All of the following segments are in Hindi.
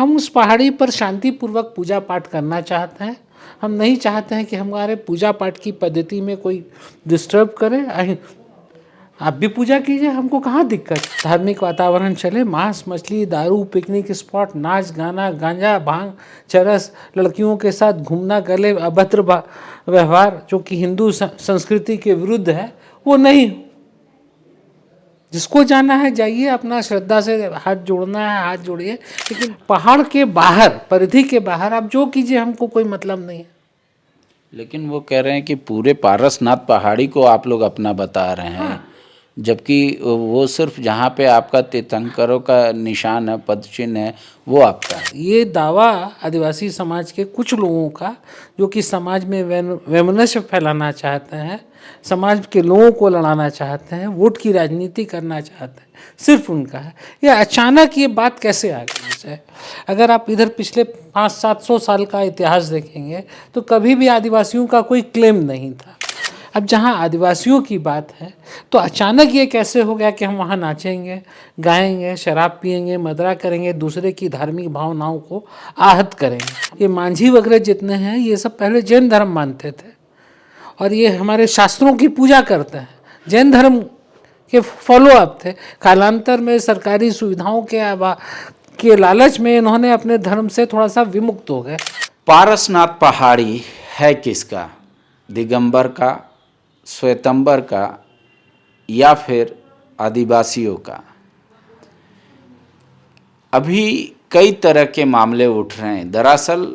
हम उस पहाड़ी पर शांतिपूर्वक पूजा पाठ करना चाहते हैं। हम नहीं चाहते हैं कि हमारे पूजा पाठ की पद्धति में कोई डिस्टर्ब करे। आप भी पूजा कीजिए, हमको कहाँ दिक्कत। धार्मिक वातावरण चले, मांस मछली दारू पिकनिक स्पॉट नाच गाना गांजा भांग चरस लड़कियों के साथ घूमना गले अभद्र व्यवहार जो कि हिंदू संस्कृति के विरुद्ध है वो नहीं। जिसको जाना है जाइए, अपना श्रद्धा से हाथ जोड़ना है हाथ जोड़िए, लेकिन पहाड़ के बाहर परिधि के बाहर आप जो कीजिए हमको कोई मतलब नहीं है। लेकिन वो कह रहे हैं कि पूरे पारसनाथ पहाड़ी को आप लोग अपना बता रहे हैं। हाँ। जबकि वो सिर्फ जहाँ पे आपका तीर्थंकरों का निशान है पद चिन्ह है वो आपका है। ये दावा आदिवासी समाज के कुछ लोगों का जो कि समाज में वैमनस्य फैलाना चाहते हैं, समाज के लोगों को लड़ाना चाहते हैं, वोट की राजनीति करना चाहते हैं, सिर्फ उनका है। ये अचानक ये बात कैसे आ गई है? अगर आप इधर पिछले 500-700 साल का इतिहास देखेंगे तो कभी भी आदिवासियों का कोई क्लेम नहीं था। अब जहाँ आदिवासियों की बात है तो अचानक ये कैसे हो गया कि हम वहाँ नाचेंगे गाएंगे शराब पिएंगे मदरा करेंगे, दूसरे की धार्मिक भावनाओं को आहत करेंगे। ये मांझी वगैरह जितने हैं ये सब पहले जैन धर्म मानते थे और ये हमारे शास्त्रों की पूजा करते हैं, जैन धर्म के फॉलो अप थे। कालांतर में सरकारी सुविधाओं के लालच में इन्होंने अपने धर्म से थोड़ा सा विमुक्त हो गए। पारसनाथ पहाड़ी है किसका? दिगंबर का, श्वेतंबर का या फिर आदिवासियों का? अभी कई तरह के मामले उठ रहे हैं। दरअसल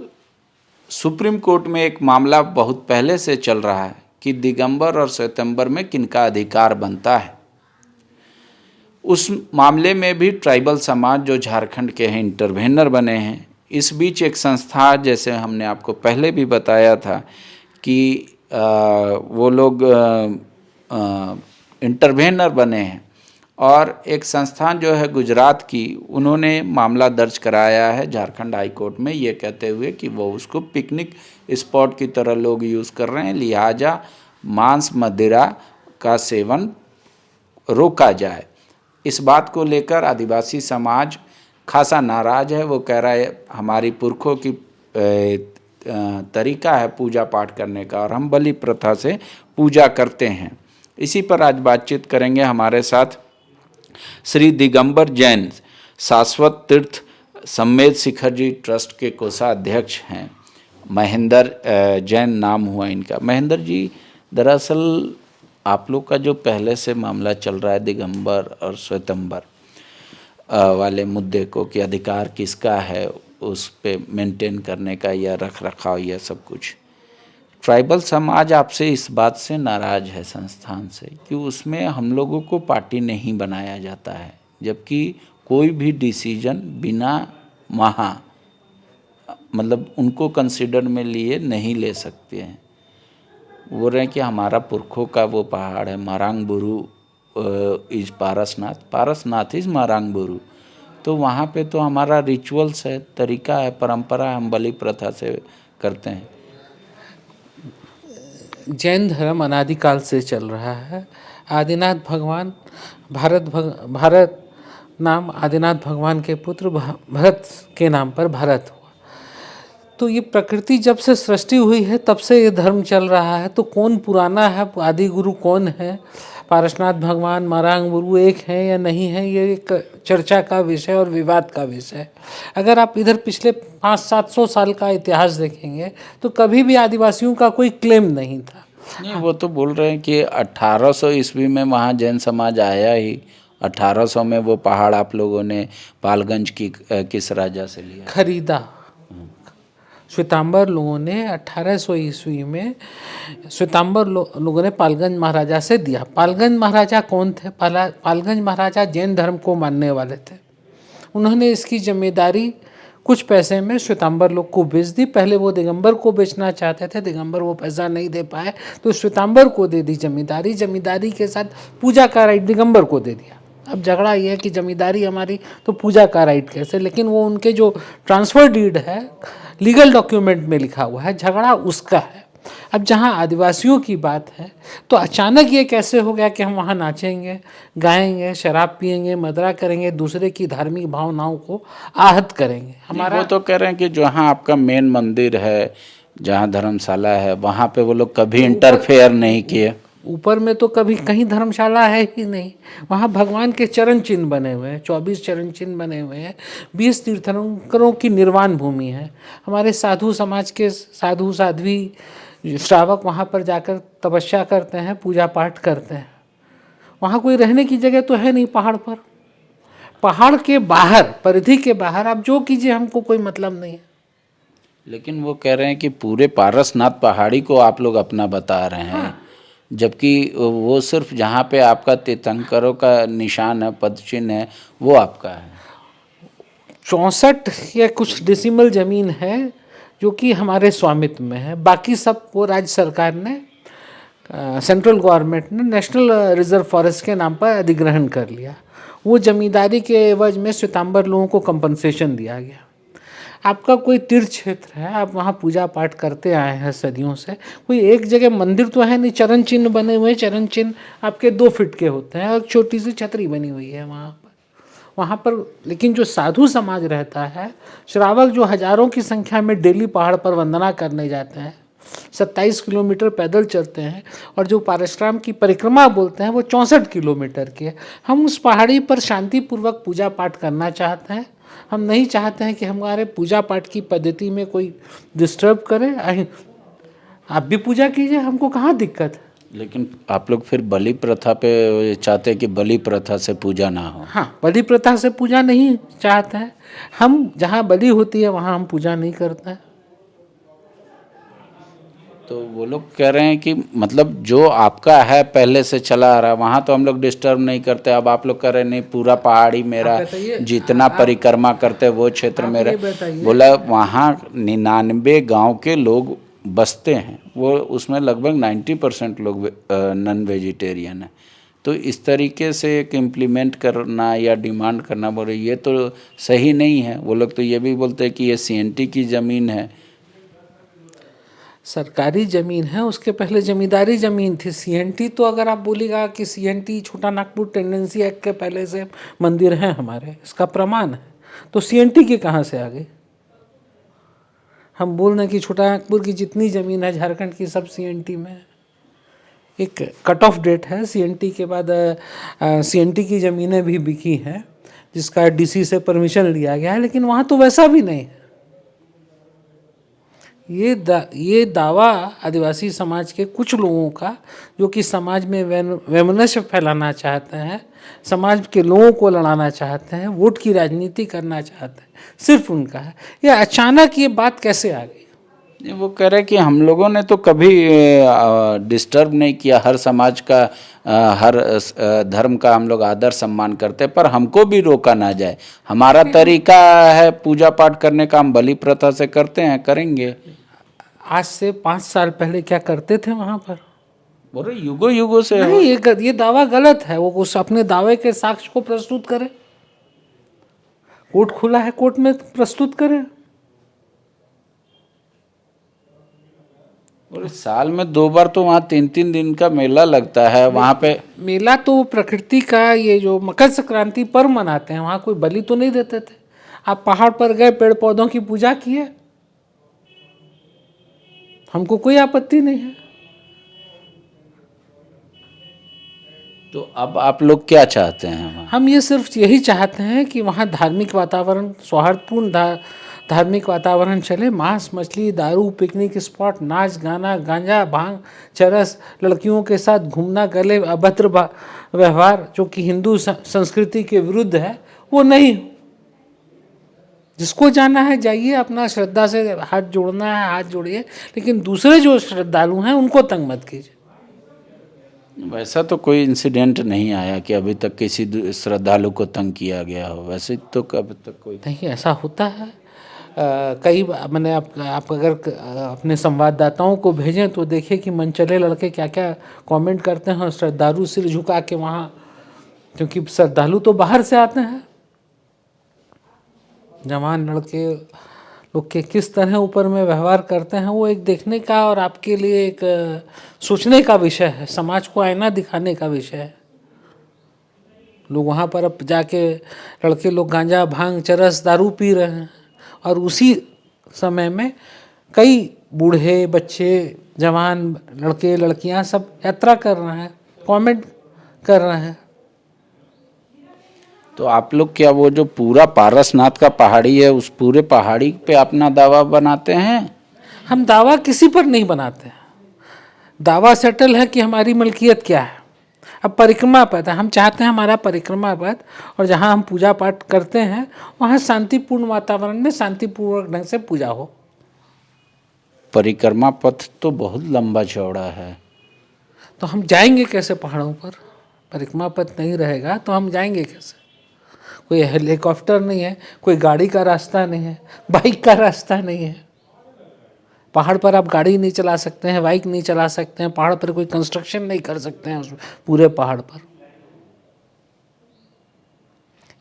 सुप्रीम कोर्ट में एक मामला बहुत पहले से चल रहा है कि दिगंबर और श्वेतंबर में किनका अधिकार बनता है। उस मामले में भी ट्राइबल समाज जो झारखंड के हैं इंटरवेनर बने हैं। इस बीच एक संस्था, जैसे हमने आपको पहले भी बताया था कि वो लोग इंटरवेनर बने हैं और एक संस्थान जो है गुजरात की, उन्होंने मामला दर्ज कराया है झारखंड हाई कोर्ट में, ये कहते हुए कि वो उसको पिकनिक स्पॉट की तरह लोग यूज़ कर रहे हैं, लिहाजा मांस मदिरा का सेवन रोका जाए। इस बात को लेकर आदिवासी समाज खासा नाराज़ है। वो कह रहा है हमारी पुरखों की तरीका है पूजा पाठ करने का और हम बलि प्रथा से पूजा करते हैं। इसी पर आज बातचीत करेंगे। हमारे साथ श्री दिगंबर जैन शाश्वत तीर्थ सम्मेद शिखर जी ट्रस्ट के कोषाध्यक्ष हैं। महेंद्र जैन नाम हुआ इनका। महेंद्र जी, दरअसल आप लोग का जो पहले से मामला चल रहा है दिगंबर और श्वेतंबर वाले मुद्दे को कि अधिकार किसका है उस पे मेंटेन करने का या रख रखाव या सब कुछ, ट्राइबल समाज आपसे इस बात से नाराज़ है संस्थान से कि उसमें हम लोगों को पार्टी नहीं बनाया जाता है, जबकि कोई भी डिसीजन बिना मतलब उनको कंसिडर में लिए नहीं ले सकते हैं। बोल रहे हैं कि हमारा पुरखों का वो पहाड़ है मारांग बुरू इज पारसनाथ इज मारांग बुरू, तो वहाँ पे तो हमारा रिचुअल्स है, तरीका है, परंपरा है, हम बलि प्रथा से करते हैं। जैन धर्म अनादिकाल से चल रहा है। आदिनाथ भगवान भारत नाम आदिनाथ भगवान के पुत्र भरत के नाम पर भारत हुआ। तो ये प्रकृति जब से सृष्टि हुई है तब से ये धर्म चल रहा है। तो कौन पुराना है, आदि गुरु कौन है, पारसनाथ भगवान मारांग गुरु एक है या नहीं है, ये एक चर्चा का विषय और विवाद का विषय। अगर आप इधर पिछले 500-700 साल का इतिहास देखेंगे तो कभी भी आदिवासियों का कोई क्लेम नहीं था। नहीं, वो तो बोल रहे हैं कि 1800 ईस्वी में वहाँ जैन समाज आया ही। 1800 में वो पहाड़ आप लोगों ने पालगंज की किस राजा से लिया? खरीदा। श्वेतांबर लोगों ने 1800 ईस्वी में श्वेतांबर लोगों ने पालगंज महाराजा से दिया। पालगंज महाराजा कौन थे? पालगंज महाराजा जैन धर्म को मानने वाले थे। उन्होंने इसकी जिम्मेदारी कुछ पैसे में श्वेतांबर लोग को बेच दी। पहले वो दिगंबर को बेचना चाहते थे, दिगंबर वो पैसा नहीं दे पाए तो श्वेतांबर को दे दी जमींदारी। जमींदारी के साथ पूजा का राइट दिगंबर को दे दिया। अब झगड़ा ये है कि जमींदारी हमारी तो पूजा का राइट कैसे, लेकिन वो उनके जो ट्रांसफ़र डीड है लीगल डॉक्यूमेंट में लिखा हुआ है, झगड़ा उसका है। अब जहाँ आदिवासियों की बात है तो अचानक ये कैसे हो गया कि हम वहाँ नाचेंगे, गाएंगे, शराब पिएंगे, मदरा करेंगे, दूसरे की धार्मिक भावनाओं को आहत करेंगे। वो तो कह रहे हैं कि जहाँ आपका मेन मंदिर है, जहाँ धर्मशाला है, वहाँ पे वो लोग कभी इंटरफेयर नहीं किए। ऊपर में तो कभी कहीं धर्मशाला है ही नहीं। वहाँ भगवान के चरण चिन्ह बने हुए हैं, 24 चरण चिन्ह बने हुए हैं, 20 तीर्थंकरों की निर्वाण भूमि है। हमारे साधु समाज के साधु साध्वी श्रावक वहाँ पर जाकर तपस्या करते हैं, पूजा पाठ करते हैं। वहाँ कोई रहने की जगह तो है नहीं पहाड़ पर। पहाड़ के बाहर, परिधि के बाहर आप जो कीजिए, हमको कोई मतलब नहीं है। लेकिन वो कह रहे हैं कि पूरे पारसनाथ पहाड़ी को आप लोग अपना बता रहे हैं। जबकि वो सिर्फ जहाँ पे आपका तीर्थंकरों का निशान है, पद चिन्ह है, वो आपका है। 64 या कुछ डेसिमल जमीन है जो कि हमारे स्वामित्व में है। बाकी सब वो राज्य सरकार ने, सेंट्रल गवर्नमेंट ने नेशनल रिजर्व फॉरेस्ट के नाम पर अधिग्रहण कर लिया। वो जमींदारी के एवज में श्वेतांबर लोगों को कंपनसेशन दिया गया। आपका कोई तीर्थ क्षेत्र है, आप वहाँ पूजा पाठ करते आए हैं सदियों से, कोई एक जगह मंदिर तो है नहीं, चरण चिन्ह बने हुए, चरण चिन्ह आपके 2 फीट के होते हैं और छोटी सी छतरी बनी हुई है वहाँ पर। लेकिन जो साधु समाज रहता है, श्रावक जो हजारों की संख्या में डेली पहाड़ पर वंदना करने जाते हैं, 27 किलोमीटर पैदल चलते हैं, और जो पारशुराम की परिक्रमा बोलते हैं वो 64 किलोमीटर की है। हम उस पहाड़ी पर शांतिपूर्वक पूजा पाठ करना चाहते हैं। हम नहीं चाहते हैं कि हमारे पूजा पाठ की पद्धति में कोई डिस्टर्ब करे। आप भी पूजा कीजिए, हमको कहाँ दिक्कत है। लेकिन आप लोग फिर बलि प्रथा पे चाहते हैं कि बलि प्रथा से पूजा ना हो। हाँ, बलि प्रथा से पूजा नहीं चाहते हैं हम। जहाँ बलि होती है वहाँ हम पूजा नहीं करते हैं। तो वो लोग कह रहे हैं कि मतलब जो आपका है पहले से चला आ रहा है, वहाँ तो हम लोग डिस्टर्ब नहीं करते। अब आप लोग कह रहे नहीं, पूरा पहाड़ी मेरा, जितना परिक्रमा करते वो क्षेत्र मेरा। बोला वहाँ 99 गांव के लोग बसते हैं, वो उसमें लगभग 90% लोग नॉन वेजिटेरियन है। तो इस तरीके से एक इम्प्लीमेंट करना या डिमांड करना, बोले ये तो सही नहीं है। वो लोग तो ये भी बोलते हैं कि ये CNT की ज़मीन है। सरकारी ज़मीन है, उसके पहले जमींदारी ज़मीन थी। CNT तो अगर आप बोलेगा कि CNT छोटा नागपुर टेंडेंसी एक्ट के पहले से मंदिर हैं हमारे, इसका प्रमाण है, तो CNT के कहाँ से आ गई। हम बोल रहे हैं कि छोटा नागपुर की जितनी ज़मीन है झारखंड की सब CNT में है। एक कट ऑफ डेट है, CNT के बाद CNT की ज़मीनें भी बिकी हैं जिसका DC से परमिशन लिया गया है, लेकिन वहाँ तो वैसा भी नहीं है। ये दावा आदिवासी समाज के कुछ लोगों का, जो कि समाज में वैमनस्य फैलाना चाहते हैं, समाज के लोगों को लड़ाना चाहते हैं, वोट की राजनीति करना चाहते हैं, सिर्फ उनका है। ये अचानक ये बात कैसे आ गई। वो कह रहे कि हम लोगों ने तो कभी डिस्टर्ब नहीं किया। हर समाज का, हर धर्म का हम लोग आदर सम्मान करते हैं, पर हमको भी रोका ना जाए। हमारा तरीका है पूजा पाठ करने का, हम बलि प्रथा से करते हैं, करेंगे। आज से 5 साल पहले क्या करते थे वहाँ पर। बोले युगों युगों से नहीं, ये दावा गलत है। वो उस अपने दावे के साक्ष्य को प्रस्तुत करे, कोर्ट खुला है, कोर्ट में प्रस्तुत करे। और साल में 2 बार तो वहाँ 3-3 दिन का मेला लगता है। वहाँ पे मेला तो प्रकृति का, ये जो मकर संक्रांति पर्व मनाते हैं, वहाँ कोई बलि तो नहीं देते थे। आप पहाड़ पर गए, पेड़ पौधों की पूजा किए, हमको कोई आपत्ति नहीं है। तो अब आप लोग क्या चाहते हैं। हम ये सिर्फ यही चाहते हैं कि वहाँ धार्मिक वातावरण, सौहार्दपूर्ण धार्मिक वातावरण चले। मांस मछली, दारू, पिकनिक स्पॉट, नाच गाना, गांजा भांग, चरस, लड़कियों के साथ घूमना, गले अभद्र व्यवहार जो कि हिंदू संस्कृति के विरुद्ध है, वो नहीं। जिसको जाना है जाइए, अपना श्रद्धा से हाथ जोड़ना है हाथ जोड़िए, लेकिन दूसरे जो श्रद्धालु हैं उनको तंग मत कीजिए। वैसा तो कोई इंसिडेंट नहीं आया कि अभी तक किसी श्रद्धालु को तंग किया गया हो। वैसे तो कब तक कोई नहीं, ऐसा होता है। कई मैंने आप अगर अपने संवाददाताओं को भेजें तो देखिए कि मनचले लड़के क्या क्या कमेंट करते हैं, श्रद्धालु सिर झुका के वहाँ, क्योंकि श्रद्धालु तो बाहर से आते हैं, जवान लड़के लोग के किस तरह ऊपर में व्यवहार करते हैं, वो एक देखने का और आपके लिए एक सोचने का विषय है, समाज को आईना दिखाने का विषय है। लोग वहाँ पर अब जाके लड़के लोग गांजा भांग चरस दारू पी रहे हैं, और उसी समय में कई बूढ़े बच्चे जवान लड़के लड़कियाँ सब यात्रा कर रहे हैं, कमेंट कर रहे हैं। तो आप लोग क्या वो जो पूरा पारसनाथ का पहाड़ी है उस पूरे पहाड़ी पे अपना दावा बनाते हैं? हम दावा किसी पर नहीं बनाते हैं, दावा सेटल है कि हमारी मलकियत क्या है। अब परिक्रमा पथ है, हम चाहते हैं हमारा परिक्रमा पथ और जहाँ हम पूजा पाठ करते हैं वहाँ शांतिपूर्ण वातावरण में शांतिपूर्वक ढंग से पूजा हो। परिक्रमा पथ तो बहुत लंबा चौड़ा है। तो हम जाएंगे कैसे पहाड़ों पर? परिक्रमा पथ नहीं रहेगा तो हम जाएंगे कैसे? कोई हेलीकॉप्टर नहीं है, कोई गाड़ी का रास्ता नहीं है, बाइक का रास्ता नहीं है। पहाड़ पर आप गाड़ी नहीं चला सकते हैं, बाइक नहीं चला सकते हैं, पहाड़ पर कोई कंस्ट्रक्शन नहीं कर सकते हैं उस पूरे पहाड़ पर।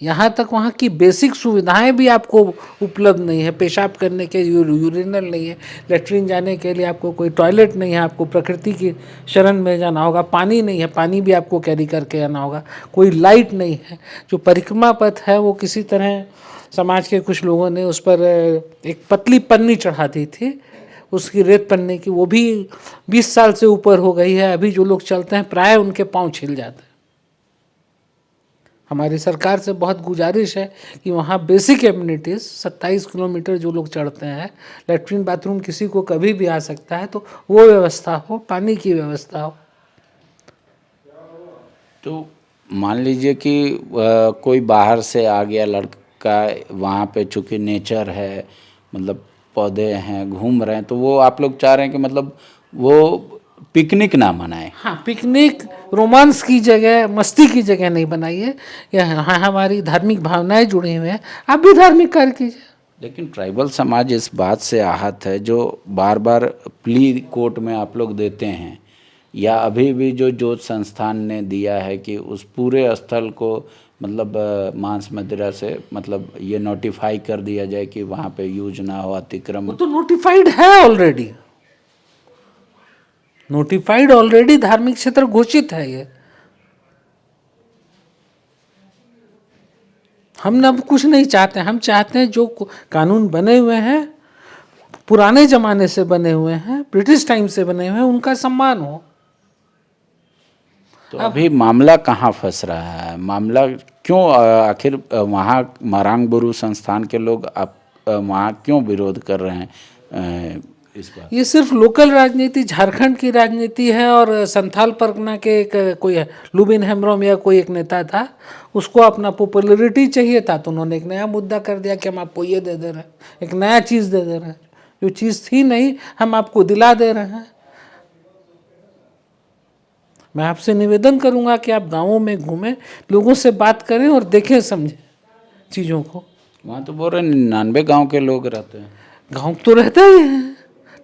यहाँ तक वहाँ की बेसिक सुविधाएं भी आपको उपलब्ध नहीं है। पेशाब करने के यूरिनल नहीं है, लेटरिन जाने के लिए आपको कोई टॉयलेट नहीं है, आपको प्रकृति की शरण में जाना होगा। पानी नहीं है, पानी भी आपको कैरी करके आना होगा। कोई लाइट नहीं है। जो परिक्रमा पथ है वो किसी तरह समाज के कुछ लोगों ने उस पर एक पतली पन्नी चढ़ा दी थी, उसकी रेत पन्नी की, वो भी 20 साल से ऊपर हो गई है। अभी जो लोग चलते हैं प्राय उनके पाँव छिल जाते हैं। हमारी सरकार से बहुत गुजारिश है कि वहाँ बेसिक एम्यूनिटीज़ 27 किलोमीटर जो लोग चढ़ते हैं, लेटरिन बाथरूम किसी को कभी भी आ सकता है, तो वो व्यवस्था हो, पानी की व्यवस्था हो। तो मान लीजिए कि कोई बाहर से आ गया लड़का, वहाँ पे चूँकि नेचर है, मतलब पौधे हैं, घूम रहे हैं, तो वो आप लोग चाह रहे हैं कि मतलब वो पिकनिक ना मनाए। हाँ, पिकनिक रोमांस की जगह, मस्ती की जगह नहीं बनाइए। यहाँ हमारी धार्मिक भावनाएं जुड़ी हुई हैं, आप भी धार्मिक कार्य कीजिए। लेकिन ट्राइबल समाज इस बात से आहत है, जो बार बार प्ली कोर्ट में आप लोग देते हैं, या अभी भी जो जोत संस्थान ने दिया है कि उस पूरे स्थल को मतलब मांस मदिरा से मतलब ये नोटिफाई कर दिया जाए कि वहाँ पे यूज ना हो, अतिक्रम। वो तो नोटिफाइड है ऑलरेडी, नोटिफाइड ऑलरेडी धार्मिक क्षेत्र घोषित है ये। हम अब कुछ नहीं चाहते, हम चाहते हैं जो कानून बने हुए हैं पुराने जमाने से बने हुए हैं, ब्रिटिश टाइम से बने हुए हैं, उनका सम्मान हो। तो अभी मामला कहाँ फंस रहा है? मामला क्यों आखिर वहाँ मरांग बुरु संस्थान के लोग आप वहाँ क्यों विरोध कर रहे हैं इस बात? ये सिर्फ लोकल राजनीति, झारखंड की राजनीति है। और संथाल परगना के एक कोई लुबिन हेम्ब्रोम या कोई एक नेता था, उसको अपना पॉपुलैरिटी चाहिए था, तो उन्होंने एक नया मुद्दा कर दिया कि हम आपको ये दे दे रहे हैं, एक नया चीज़ दे दे रहे हैं, जो चीज़ थी नहीं हम आपको दिला दे रहे हैं। मैं आपसे निवेदन करूंगा कि आप गाँवों में घूमें, लोगों से बात करें और देखें समझें चीज़ों को। वहाँ तो बोल रहे 99 गांव के लोग रहते हैं। गाँव तो रहते ही हैं,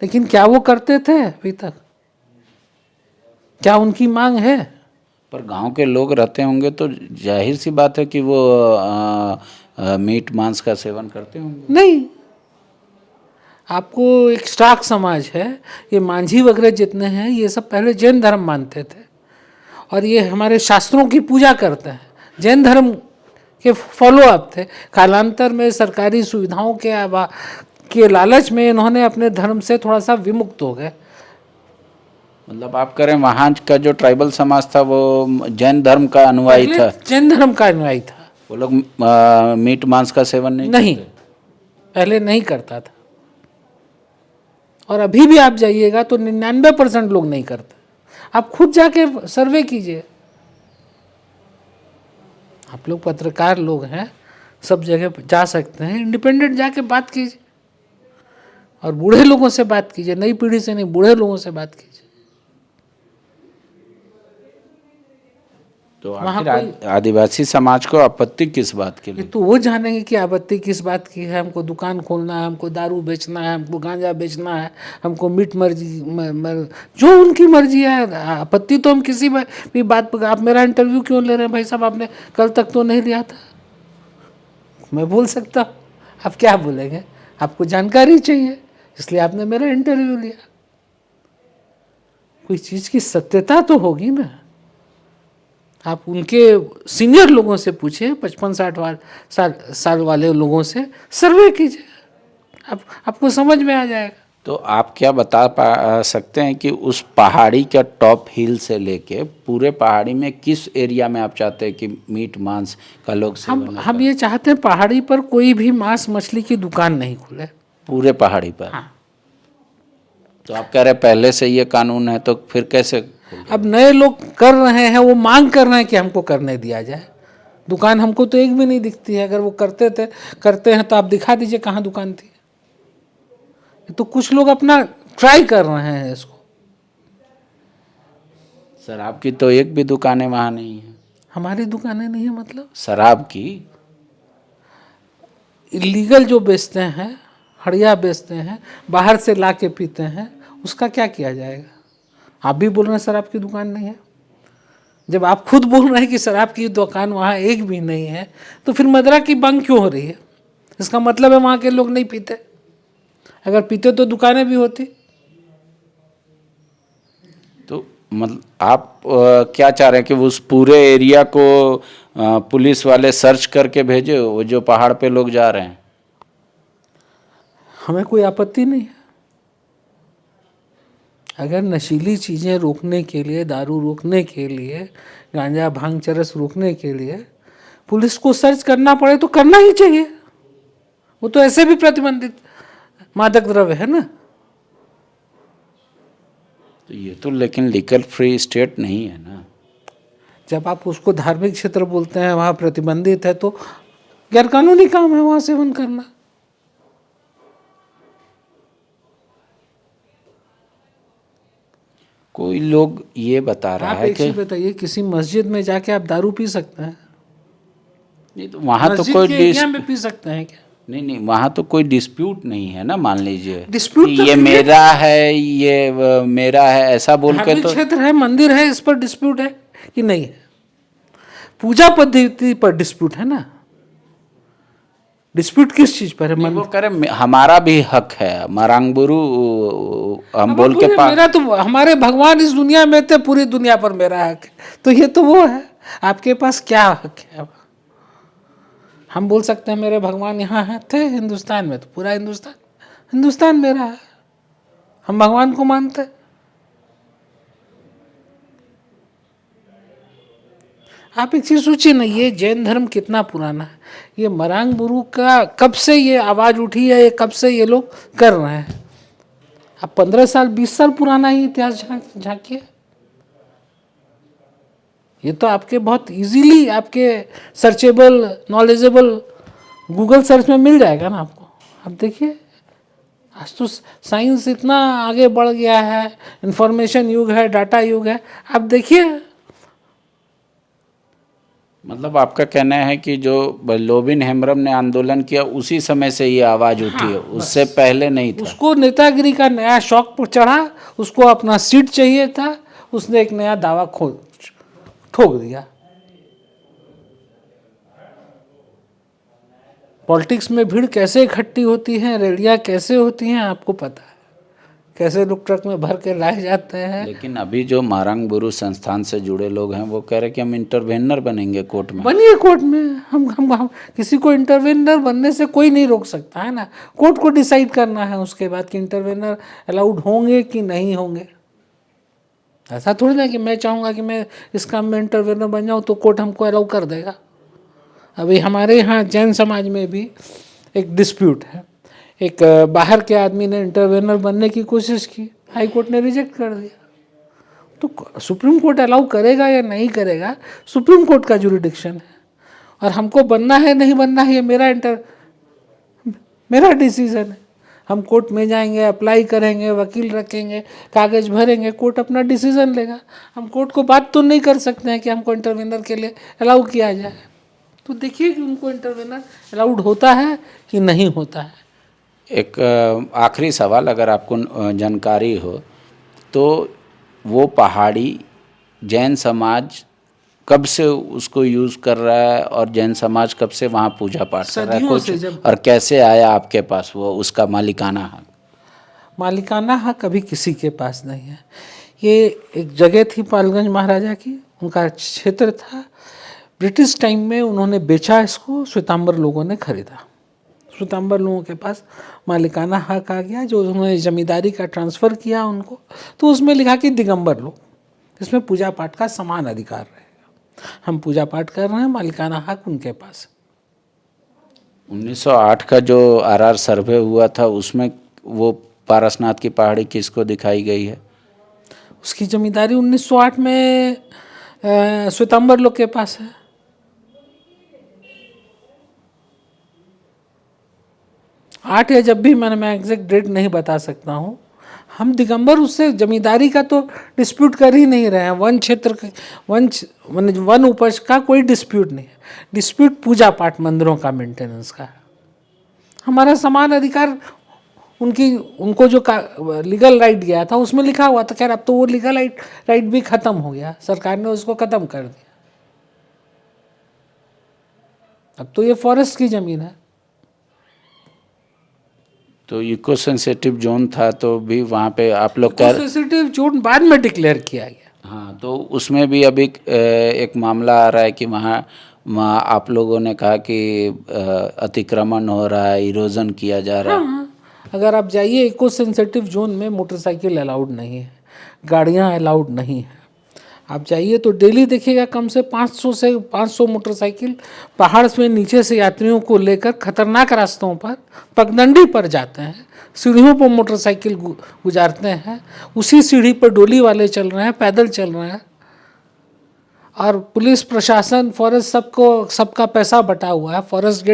लेकिन क्या वो करते थे अभी तक? क्या उनकी मांग है? पर गांव के लोग रहते होंगे तो जाहिर सी बात है कि वो मीट मांस का सेवन करते होंगे। नहीं, आपको एक स्टाक समाज है, ये मांझी वगैरह जितने हैं ये सब पहले जैन धर्म मानते थे और ये हमारे शास्त्रों की पूजा करते हैं, जैन धर्म के फॉलो अप थे। कालांतर में सरकारी सुविधाओं के लालच में इन्होंने अपने धर्म से थोड़ा सा विमुक्त हो गए। मतलब आप करें वहाँ का जो ट्राइबल समाज था वो जैन धर्म का अनुयायी था? जैन धर्म का अनुयायी था। वो लोग मीट मांस का सेवन नहीं करते? पहले नहीं करता था, और अभी भी आप जाइएगा तो 99% लोग नहीं करते। आप खुद जाके सर्वे कीजिए, आप लोग पत्रकार लोग हैं, सब जगह जा सकते हैं, इंडिपेंडेंट जाके बात कीजिए और बूढ़े लोगों से बात कीजिए, नई पीढ़ी से नहीं, बूढ़े लोगों से बात कीजिए। तो आखिर आदिवासी समाज को आपत्ति किस बात के लिए? तो वो जानेंगे कि आपत्ति किस बात की है। हमको दुकान खोलना है, हमको दारू बेचना है, हमको गांजा बेचना है, हमको मीट जो उनकी मर्जी है। आपत्ति तो हम किसी भी बात पर, आप मेरा इंटरव्यू क्यों ले रहे हैं भाई साहब? आपने कल तक तो नहीं लिया था। मैं बोल सकता हूँ, आप क्या बोलेंगे? आपको जानकारी चाहिए, इसलिए आपने मेरा इंटरव्यू लिया। कोई चीज़ की सत्यता तो होगी ना। आप उनके सीनियर लोगों से पूछिए, 55-60 साल वाले लोगों से सर्वे कीजिए, आपको समझ में आ जाएगा। तो आप क्या बता सकते हैं कि उस पहाड़ी का टॉप हिल से लेके पूरे पहाड़ी में किस एरिया में आप चाहते हैं कि मीट मांस का लोग सेवन हम ये चाहते हैं पहाड़ी पर कोई भी मांस मछली की दुकान नहीं खुले, पूरे पहाड़ी पर? हाँ। तो आप कह रहे हैं पहले से ये कानून है, तो फिर कैसे? अब नए लोग कर रहे हैं, वो मांग कर रहे हैं कि हमको करने दिया जाए। दुकान हमको तो एक भी नहीं दिखती है। अगर वो करते हैं तो आप दिखा दीजिए कहाँ दुकान थी। तो कुछ लोग अपना ट्राई कर रहे हैं इसको। शराब की तो एक भी दुकानें वहाँ नहीं है। हमारी दुकानें नहीं है मतलब? शराब की इलीगल जो बेचते हैं, हड़िया बेचते हैं, बाहर से ला के पीते हैं, उसका क्या किया जाएगा? आप भी बोल रहे हैं शराब की दुकान नहीं है। जब आप खुद बोल रहे हैं कि शराब की दुकान वहाँ एक भी नहीं है, तो फिर मदिरा की मांग क्यों हो रही है? इसका मतलब है वहाँ के लोग नहीं पीते। अगर पीते तो दुकानें भी होती। तो मतलब आप क्या चाह रहे हैं कि उस पूरे एरिया को पुलिस वाले सर्च करके भेजे, वो जो पहाड़ पे लोग जा रहे हैं? हमें कोई आपत्ति नहीं है। अगर नशीली चीज़ें रोकने के लिए, दारू रोकने के लिए, गांजा भांग चरस रोकने के लिए पुलिस को सर्च करना पड़े तो करना ही चाहिए। वो तो ऐसे भी प्रतिबंधित मादक द्रव्य है ना। तो ये तो लेकिन लीगल फ्री स्टेट नहीं है ना। जब आप उसको धार्मिक क्षेत्र बोलते हैं, वहाँ प्रतिबंधित है, तो गैरकानूनी काम है वहाँ सेवन करना। कोई लोग ये बता रहा आप है एक कि चीज बताइए, किसी मस्जिद में जाके आप दारू पी सकते हैं? नहीं, तो वहाँ तो मस्जिद कोई के एरिया में पी सकते हैं क्या? नहीं, वहाँ तो कोई डिस्प्यूट नहीं है ना। मान लीजिए डिस्प्यूट कि तो ये क्लियर- मेरा है, ये मेरा है, ऐसा बोल के धार्मिक तो क्षेत्र है, मंदिर है, इस पर डिस्प्यूट है कि नहीं है? पूजा पद्धति पर डिस्प्यूट है ना। डिस्प्यूट किस चीज पर है? नहीं, वो कह रहे हमारा भी हक है, मरांगबुरु हम बोल के मेरा तो, हमारे भगवान इस दुनिया में थे, पूरी दुनिया पर मेरा हक है। तो ये तो वो है, आपके पास क्या हक है? हम बोल सकते हैं मेरे भगवान यहाँ हैं, थे हिंदुस्तान में, तो पूरा हिंदुस्तान मेरा है। हम भगवान को मानते हैं। आप एक चीज सोचिए ना, ये जैन धर्म कितना पुराना है। ये मरांग गुरु का कब से ये आवाज उठी है, ये कब से ये लोग कर रहे हैं? आप 15 साल 20 साल पुराना ही इतिहास झांकिए। ये तो आपके बहुत इजीली, आपके सर्चेबल, नॉलेजेबल गूगल सर्च में मिल जाएगा ना आपको। आप देखिए, आज तो साइंस इतना आगे बढ़ गया है, इंफॉर्मेशन युग है, डाटा युग है। आप देखिए, मतलब आपका कहना है कि जो लोबिन हेम्ब्रम ने आंदोलन किया उसी समय से ये आवाज उठी है, उससे पहले नहीं था? उसको नेतागिरी का नया शौक पर चढ़ा, उसको अपना सीट चाहिए था, उसने एक नया दावा ठोक दिया। पॉलिटिक्स में भीड़ कैसे इकट्ठी होती है, रैलियां कैसे होती हैं, आपको पता है। कैसे लोग ट्रक में भर के लाए जाते हैं। लेकिन अभी जो मारंग गुरु संस्थान से जुड़े लोग हैं वो कह रहे हैं कि हम इंटरवेनर बनेंगे कोर्ट में। बनिए कोर्ट में। हम किसी को इंटरवेनर बनने से कोई नहीं रोक सकता है ना। कोर्ट को डिसाइड करना है उसके बाद कि इंटरवेनर अलाउड होंगे कि नहीं होंगे। ऐसा थोड़ी ना कि मैं चाहूँगा कि मैं इस काम में इंटरवेनर बन जाऊँ तो कोर्ट हमको अलाउ कर देगा। अभी हमारे यहाँ जैन समाज में भी एक डिस्प्यूट है। एक बाहर के आदमी ने इंटरवेनर बनने की कोशिश की, हाई कोर्ट ने रिजेक्ट कर दिया। तो सुप्रीम कोर्ट अलाउ करेगा या नहीं करेगा, सुप्रीम कोर्ट का जुरिडिक्शन है। और हमको बनना है नहीं बनना है, ये मेरा डिसीजन है। हम कोर्ट में जाएंगे, अप्लाई करेंगे, वकील रखेंगे, कागज़ भरेंगे, कोर्ट अपना डिसीजन लेगा। हम कोर्ट को बात तो नहीं कर सकते हैं कि हमको इंटरवेनर के लिए अलाउ किया जाए। तो देखिए कि उनको इंटरवेनर अलाउड होता है कि नहीं होता है। एक आखिरी सवाल, अगर आपको जानकारी हो तो, वो पहाड़ी जैन समाज कब से उसको यूज़ कर रहा है और जैन समाज कब से वहाँ पूजा पाठ कर रहा है सदियों कुछ, से जब और कैसे आया आपके पास वो उसका मालिकाना हक? मालिकाना हक कभी किसी के पास नहीं है। ये एक जगह थी पालगंज महाराजा की, उनका क्षेत्र था। ब्रिटिश टाइम में उन्होंने बेचा इसको, श्वेतांबर लोगों ने खरीदा। श्वेतांबर लोगों के पास मालिकाना हक आ गया, जो उन्होंने जमींदारी का ट्रांसफ़र किया उनको, तो उसमें लिखा कि दिगंबर लोग, इसमें पूजा पाठ का समान अधिकार रहेगा। हम पूजा पाठ कर रहे हैं, मालिकाना हक उनके पास। 1908 का जो आरआर सर्वे हुआ था उसमें वो पारसनाथ की पहाड़ी किसको दिखाई गई है? उसकी जमींदारी 1908 में श्वेतांबर लोग के पास है। आठ या जब भी मैं एग्जैक्ट डेट नहीं बता सकता हूँ। हम दिगंबर उससे जमींदारी का तो डिस्प्यूट कर ही नहीं रहे हैं। वन क्षेत्र वन उपज का कोई डिस्प्यूट नहीं है। डिस्प्यूट पूजा पाठ मंदिरों का मेंटेनेंस का है। हमारा समान अधिकार उनको जो लीगल राइट गया था उसमें लिखा हुआ था। खैर अब तो वो लीगल राइट भी खत्म हो गया, सरकार ने उसको खत्म कर दिया। अब तो ये फॉरेस्ट की जमीन है। तो इको सेंसिटिव जोन था तो भी वहाँ पे आप लोग इको सेंसिटिव जोन बाद में डिक्लेयर किया गया। हाँ, तो उसमें भी अभी एक मामला आ रहा है कि वहाँ आप लोगों ने कहा कि अतिक्रमण हो रहा है, इरोजन किया जा रहा है। हाँ, अगर आप जाइए इको सेंसिटिव जोन में मोटरसाइकिल अलाउड नहीं है, गाड़ियाँ अलाउड नहीं है। आप जाइए तो डेली देखिएगा कम से 500 मोटरसाइकिल पहाड़ से नीचे से यात्रियों को लेकर खतरनाक रास्तों पर पगडंडी पर जाते हैं। सीढ़ियों पर मोटरसाइकिल गुजारते हैं, उसी सीढ़ी पर डोली वाले चल रहे हैं, पैदल चल रहे हैं। और पुलिस प्रशासन फॉरेस्ट सबका पैसा बटा हुआ है। फॉरेस्ट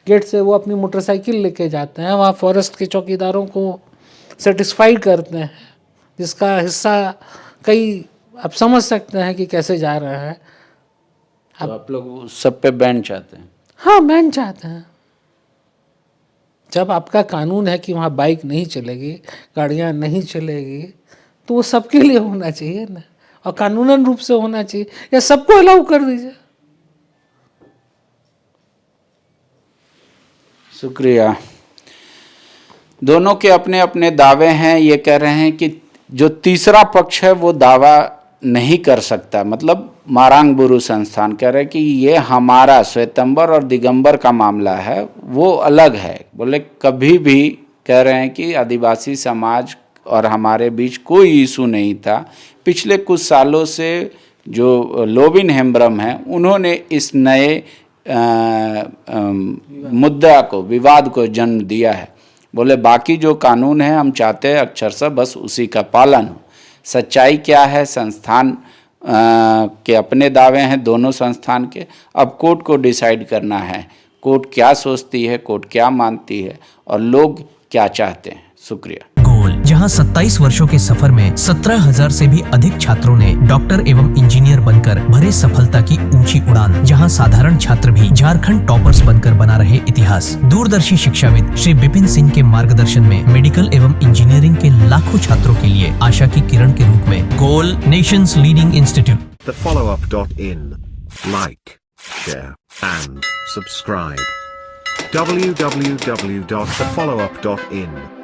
गेट से वो अपनी मोटरसाइकिल लेके जाते हैं, वहाँ फॉरेस्ट के चौकीदारों को सेटिस्फाई करते हैं, जिसका हिस्सा कई आप समझ सकते हैं कि कैसे जा रहे हैं। तो आप लोग सब पे बैन चाहते हैं? हाँ, बैन चाहते हैं। जब आपका कानून है कि वहाँ बाइक नहीं चलेगी, गाड़ियाँ नहीं चलेगी, तो वो सबके लिए होना चाहिए ना, और कानूनन रूप से होना चाहिए, या सबको अलाउ कर दीजिए। शुक्रिया। दोनों के अपने अपने दावे हैं। ये कह रहे हैं कि जो तीसरा पक्ष है वो दावा नहीं कर सकता। मतलब मारांग बुरु संस्थान कह रहे हैं कि ये हमारा श्वेतंबर और दिगंबर का मामला है, वो अलग है। बोले कभी भी कह रहे हैं कि आदिवासी समाज और हमारे बीच कोई इशू नहीं था। पिछले कुछ सालों से जो लोबिन हेम्ब्रम हैं उन्होंने इस नए मुद्दा को, विवाद को जन्म दिया है। बोले बाकी जो कानून है हम चाहते हैं अक्षरशः बस उसी का पालन हो। सच्चाई क्या है, संस्थान के अपने दावे हैं दोनों संस्थान के। अब कोर्ट को डिसाइड करना है, कोर्ट क्या सोचती है, कोर्ट क्या मानती है और लोग क्या चाहते हैं। शुक्रिया। गोल, जहां 27 वर्षों के सफर में 17,000 से भी अधिक छात्रों ने डॉक्टर एवं इंजीनियर बनकर भरे सफलता की ऊंची उड़ान, जहां साधारण छात्र भी झारखंड टॉपर्स बनकर बना रहे इतिहास। दूरदर्शी शिक्षाविद श्री विपिन सिंह के मार्गदर्शन में मेडिकल एवं इंजीनियरिंग के लाखों छात्रों के लिए आशा की किरण के रूप में गोल, nations leading institute. TheFollowUp.in. Like, share and subscribe. www.thefollowup.in